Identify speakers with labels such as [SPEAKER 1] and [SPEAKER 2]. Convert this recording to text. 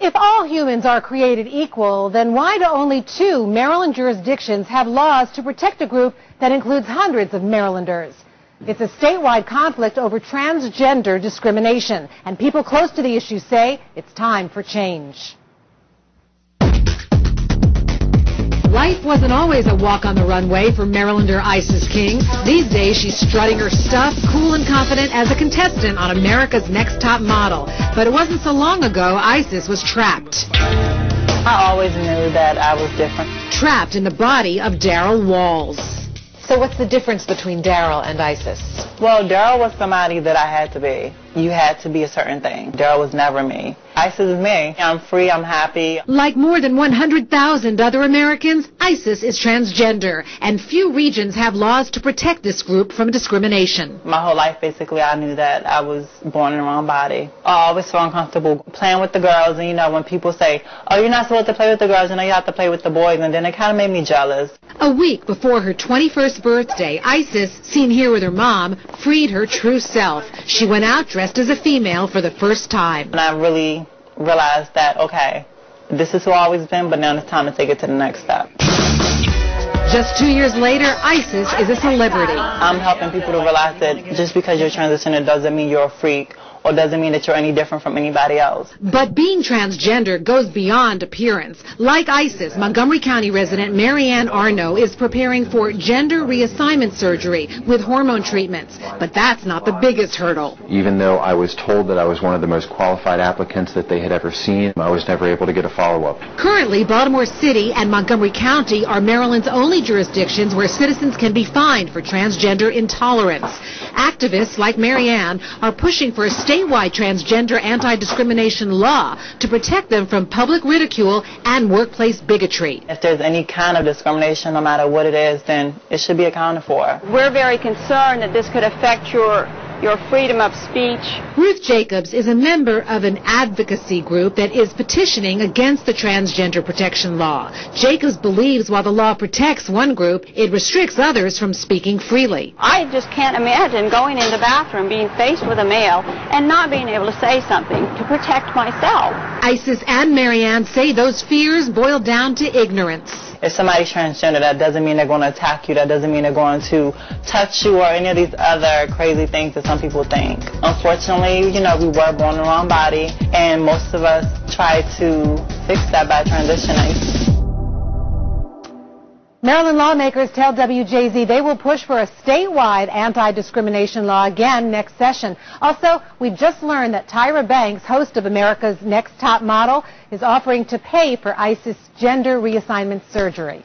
[SPEAKER 1] If all humans are created equal, then why do only 2 Maryland jurisdictions have laws to protect a group that includes hundreds of Marylanders? It's a statewide conflict over transgender discrimination, and people close to the issue say it's time for change.
[SPEAKER 2] Life wasn't always a walk on the runway for Marylander Isis King. These days, she's strutting her stuff, cool and confident as a contestant on America's Next Top Model. But it wasn't so long ago Isis was trapped.
[SPEAKER 3] I always knew that I was different.
[SPEAKER 2] Trapped in the body of Daryl Walls.
[SPEAKER 4] So what's the difference between Daryl and Isis?
[SPEAKER 3] Well, Daryl was somebody that I had to be. You had to be a certain thing. Daryl was never me. Isis is me. I'm free, I'm happy.
[SPEAKER 2] Like more than 100,000 other Americans, Isis is transgender, and few regions have laws to protect this group from discrimination.
[SPEAKER 3] My whole life, basically, I knew that I was born in the wrong body. I always felt uncomfortable playing with the girls, and when people say, oh, you're not supposed to play with the girls, you have to play with the boys, and then it kind of made me jealous.
[SPEAKER 2] A week before her 21st birthday, Isis, seen here with her mom, freed her true self. She went out dressed as a female for the first time.
[SPEAKER 3] And I really realized that, okay, this is who I've always been, but now it's time to take it to the next step.
[SPEAKER 2] Just 2 years later, Isis is a celebrity.
[SPEAKER 3] I'm helping people to realize that just because you're transitioning doesn't mean you're a freak, or doesn't mean that you're any different from anybody else.
[SPEAKER 2] But being transgender goes beyond appearance. Like Isis, Montgomery County resident Marianne Arno is preparing for gender reassignment surgery with hormone treatments. But that's not the biggest hurdle.
[SPEAKER 5] Even though I was told that I was one of the most qualified applicants that they had ever seen, I was never able to get a follow-up.
[SPEAKER 2] Currently, Baltimore City and Montgomery County are Maryland's only jurisdictions where citizens can be fined for transgender intolerance. Activists like Marianne are pushing for a statewide transgender anti-discrimination law to protect them from public ridicule and workplace bigotry.
[SPEAKER 3] If there's any kind of discrimination, no matter what it is, then it should be accounted for.
[SPEAKER 6] We're very concerned that this could affect your freedom of speech.
[SPEAKER 2] Ruth Jacobs is a member of an advocacy group that is petitioning against the transgender protection law. Jacobs believes while the law protects one group, it restricts others from speaking freely.
[SPEAKER 6] I just can't imagine going in the bathroom, being faced with a male, and not being able to say something to protect myself.
[SPEAKER 2] Isis and Marianne say those fears boil down to ignorance.
[SPEAKER 3] If somebody's transgender, that doesn't mean they're going to attack you. That doesn't mean they're going to touch you or any of these other crazy things that some people think. Unfortunately, we were born in the wrong body, and most of us try to fix that by transitioning.
[SPEAKER 1] Maryland lawmakers tell WJZ they will push for a statewide anti-discrimination law again next session. Also, we just learned that Tyra Banks, host of America's Next Top Model, is offering to pay for Isis gender reassignment surgery.